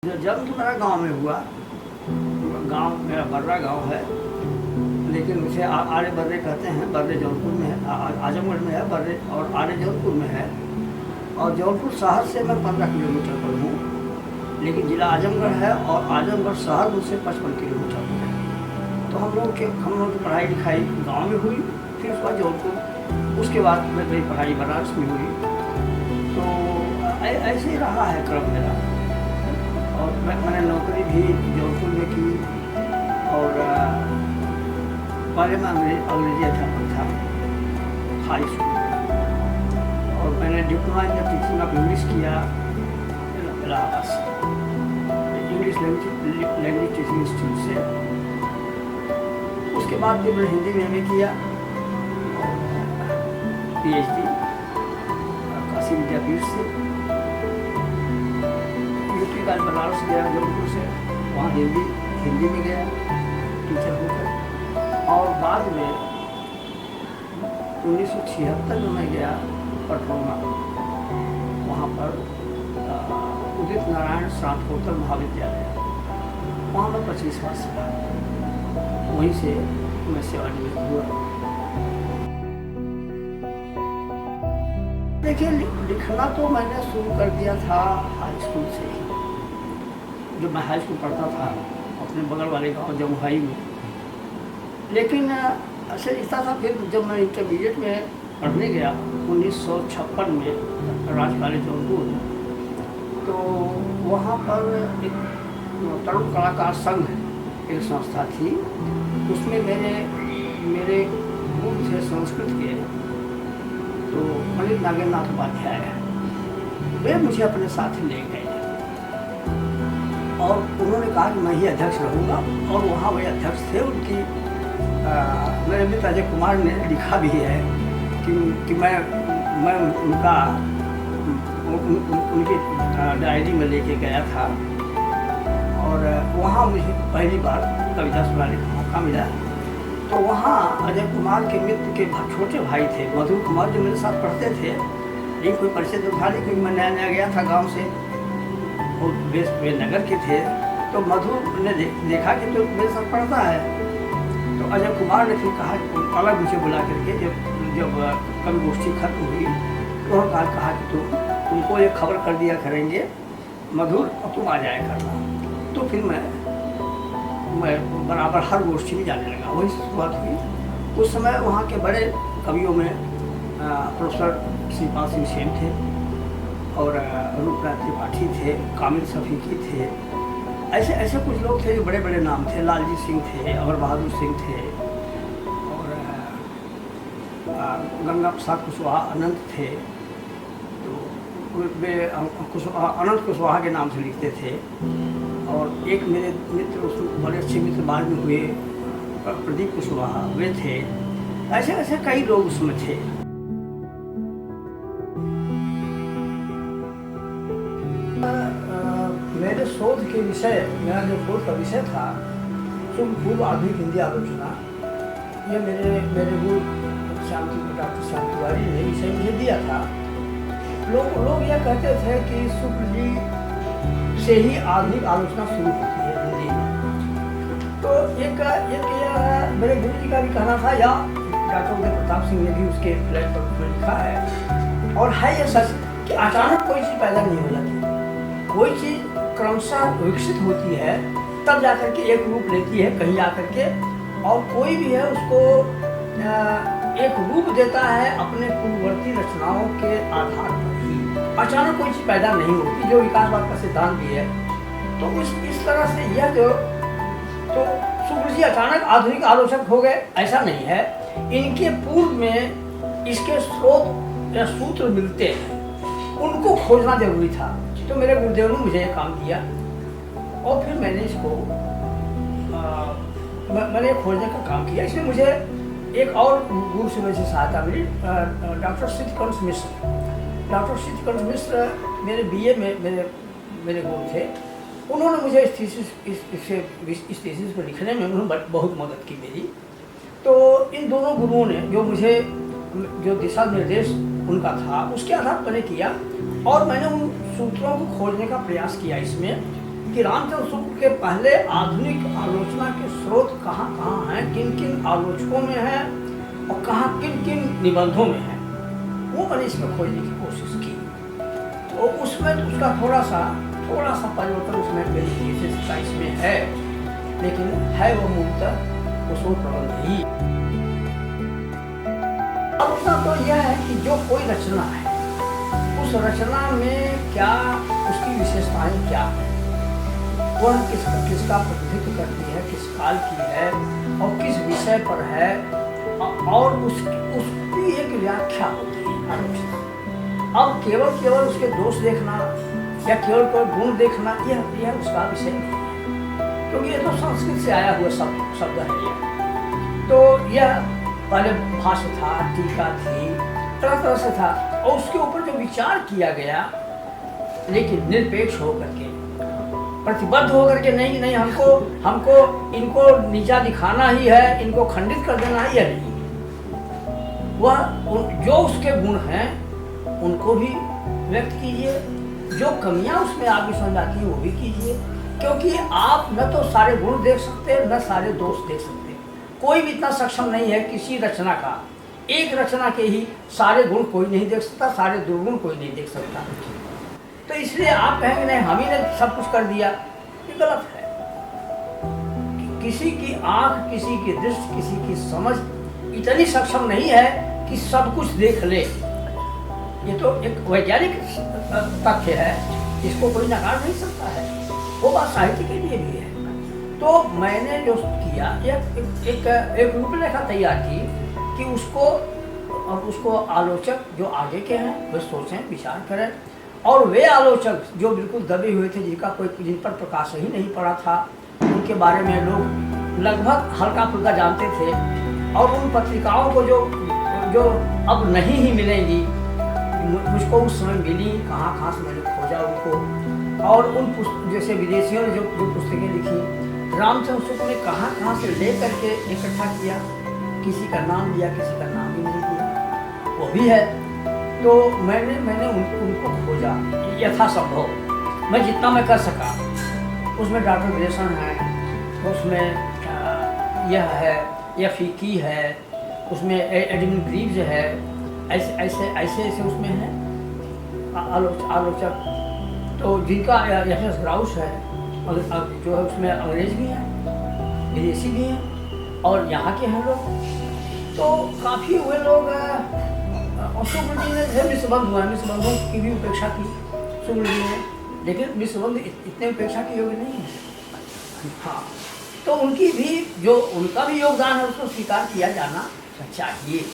जन्म तो मेरा गांव में हुआ। गांव मेरा बर्रा गांव है, लेकिन उसे आर्य बर्रे कहते हैं। बर्रे जौनपुर में है, आजमगढ़ में है बर्रे, और आर्य जौनपुर में है। और जौनपुर शहर से मैं 15 किलोमीटर पर हूँ, लेकिन ज़िला आजमगढ़ है और आजमगढ़ शहर मुझसे 55 किलोमीटर पर है। तो हम लोग की पढ़ाई लिखाई गाँव में हुई, फिर उसके बाद जौनपुर, उसके बाद मेरी पढ़ाई बनारस में हुई। तो ऐसे ही रहा है क्रम मेरा। और मैंने नौकरी भी जौनपुर में की, और पहले मैं अंग्रेजी अध्यापक था हाई स्कूल में, और मैंने diploma in teaching of English किया इलाहाबाद से, इंग्लिश लैंग्वेज टीचिंग इंस्टीट्यूट से। उसके बाद फिर मैंने हिंदी में MA किया, PhD काशी विद्यापीठ से। यूपी का बनारस गया जौनपुर से, वहाँ हिंदी में गया टीचर होकर। और बाद में 1976 में मैं गया पटना, वहाँ पर उदित नारायण स्नातकोत्तर महाविद्यालय, वहाँ मैं 25 वर्ष रहा। वहीं से मैं सेवानिवृत्त हुआ। देखिए, लिखना तो मैंने शुरू कर दिया था हाई स्कूल से ही। जब मैं हाई स्कूल पढ़ता था अपने बगल वाले गांव जमुहाई में, लेकिन ऐसे लिखता था। फिर जब मैं इंटरमीडिएट में पढ़ने गया 1956 में राज कॉलेज जौनपुर, तो वहाँ पर एक तरुण कलाकार संघ एक संस्था थी। उसमें मेरे गुरु थे संस्कृत के, तो पंडित नागेंद्रनाथ उपाध्याय, वे मुझे अपने साथ ले गए और उन्होंने कहा कि मैं ही अध्यक्ष रहूँगा। और वहाँ वे अध्यक्ष थे। उनकी मेरे मित्र अजय कुमार ने लिखा भी है कि मैं उनका उनकी डायरी में लेके गया था, और वहाँ मुझे पहली बार कविता सुनाने का मौका मिला। तो वहाँ अजय कुमार के मित्र के छोटे भाई थे मधुर कुमार, जो मेरे साथ पढ़ते थे, लेकिन कोई परिचय तो था नहीं, क्योंकि मैं नया नया गया था गांव से, और वे नगर के थे। तो मधुर ने देखा कि तो मेरे साथ पढ़ता है, तो अजय कुमार ने फिर कहा, अलग मुझे बुला करके, जब कवि गोष्ठी खत्म हुई, तो उन्होंने कहा कि तुमको ये खबर कर दिया करेंगे मधुर, और तुम आ जाया करना। तो फिर मैं बराबर हर गोष्ठी में जाने लगा। वही शुरुआत हुई। उस समय वहाँ के बड़े कवियों में प्रोफेसर श्रीपाल सिंह सेन थे, और रूपनाथ त्रिपाठी थे, कामिल शफीकी थे। ऐसे कुछ लोग थे जो बड़े बड़े नाम थे। लालजी सिंह थे, अमर बहादुर सिंह थे, और गंगा प्रसाद कुशवाहा अनंत थे। तो वे अनंत कुशवाहा के नाम से लिखते थे। और एक मेरे मित्र, उसमें बड़े अच्छे मित्र बाद में हुए, प्रदीप कुशवाहा, वे थे। ऐसे कई लोग उसमें थे। मेरे शोध के विषय, मेरा जो शोध का विषय था पूर्व आधुनिक हिंदी आलोचना, ये मेरे गुरु डॉक्टर श्याम तिवारी ने विषय मुझे दिया था। लोग यह कहते थे कि शुक्ल जी से ही आधुनिक आलोचना शुरू होती है हिंदी में। तो एक मेरे गुरु जी का भी कहना था, या डॉक्टर उदय प्रताप सिंह ने भी उसके फ्लैट पर लिखा है, और है ये सच कि अचानक कोई चीज़ पैदा नहीं हो जाती। कोई चीज़ क्रमशः विकसित होती है, तब जाकर के एक रूप लेती है कहीं जाकर के, और कोई भी है उसको एक रूप देता है अपने पूर्ववर्ती रचनाओं के आधार पर ही। अचानक कोई चीज़ पैदा नहीं होती, जो विकासवाद का सिद्धांत भी है। तो इस तरह से यह जो तो शुक्ल जी अचानक आधुनिक आलोचक हो गए, ऐसा नहीं है। इनके पूर्व में इसके स्रोत या सूत्र मिलते हैं, उनको खोजना जरूरी था। तो मेरे गुरुदेव ने मुझे ये काम दिया, और फिर मैंने इसको मैंने खोजने का काम किया। इसमें मुझे एक और गुरु से मुझे सहायता मिली, डॉक्टर सिद्धकंठ मिश्र। डॉक्टर सिद्धकंठ मिश्र मेरे BA में मेरे गुरु थे। उन्होंने मुझे इस थीसिस पर लिखने में उन्होंने बहुत मदद की मेरी। तो इन दोनों गुरुओं ने जो दिशा निर्देश उनका था, उसके आधार पर मैंने किया, और मैंने उन सूत्रों को खोजने का प्रयास किया इसमें, कि रामचंद्र शुक्ल के पहले आधुनिक आलोचना के स्रोत कहाँ कहाँ हैं, किन किन आलोचकों में है और कहाँ किन किन निबंधों में है, वो मैंने इसमें खोजने की कोशिश की। तो उसमें उसका थोड़ा सा परिवर्तन उसमें मेरी विशेषता इसमें है, लेकिन है वो मूलतः कुसुम प्रबंध ही। अब उसका तो यह है कि जो कोई रचना है, उस रचना में क्या उसकी विशेषताएं क्या है, वह किसका प्रतिनिधित्व करती है, किस काल की है और किस विषय पर है, और उसकी एक व्याख्या होती है आलोचना। अब केवल उसके दोष देखना या केवल गुण देखना यह उसका विषय नहीं है, क्योंकि ये तो संस्कृत से आया हुआ शब्द है ये। तो यह पहले भाष्य था, टीका थी, तरह तरह से था, और उसके ऊपर जो विचार किया गया, लेकिन निरपेक्ष होकर के, प्रतिबद्ध होकर के नहीं हमको इनको नीचा दिखाना ही है, इनको खंडित कर देना ही है, नहीं। वह जो उसके गुण हैं उनको भी व्यक्त कीजिए, जो कमियां उसमें आगे समझ आती हैं वो भी कीजिए, क्योंकि आप न तो सारे गुण देख सकते न सारे दोष देख सकते। कोई भी इतना सक्षम नहीं है किसी रचना का, एक रचना के ही सारे गुण कोई नहीं देख सकता, सारे दुर्गुण कोई नहीं देख सकता। तो इसलिए आप कहेंगे नहीं हम ही ने सब कुछ कर दिया, ये गलत है। किसी की आंख, किसी की दृष्टि, किसी की समझ इतनी सक्षम नहीं है कि सब कुछ देख ले। ये तो एक वैज्ञानिक तथ्य है, इसको कोई नकार नहीं सकता है, वो बात साहित्य के लिए भी है। तो मैंने जो किया एक रूपरेखा तैयार की कि उसको आलोचक जो आगे के हैं वे सोचें, विचार करें, और वे आलोचक जो बिल्कुल दबे हुए थे, जिन पर प्रकाश ही नहीं पड़ा था, उनके बारे में लोग लगभग हल्का फुल्का जानते थे, और उन पत्रिकाओं को जो अब नहीं ही मिलेंगी, मुझको उस समय मिली, कहाँ से मैंने खोजा उनको, और उन जैसे विदेशियों ने जो पुस्तकें लिखी, रामचंद्र शुक्ल ने कहाँ से ले करके इकट्ठा किया, किसी का नाम लिया, किसी का नाम ही नहीं लिया, वो भी है। तो मैंने उनको खोजा यथासंभव, मैं जितना मैं कर सका। उसमें डॉक्टर ग्रेसन है, उसमें यह है, यह फीकी है, उसमें एडमिन ग्रीव्स है, ऐसे उसमें है आलोचक। तो जिनका एफ.एस. ग्राउस है, जो है उसमें अंग्रेज भी हैं, विदेशी भी हैं, और यहाँ के हैं लोग। तो काफ़ी हुए लोग, और शुक्ल जी ने मिश्रबंध हुआ, मिश्रबंधों की भी उपेक्षा की शुक्ल जी ने, लेकिन मिश्रबंध इतने उपेक्षा के योग्य नहीं है। हाँ, तो उनका भी योगदान है, उसको स्वीकार किया जाना चाहिए।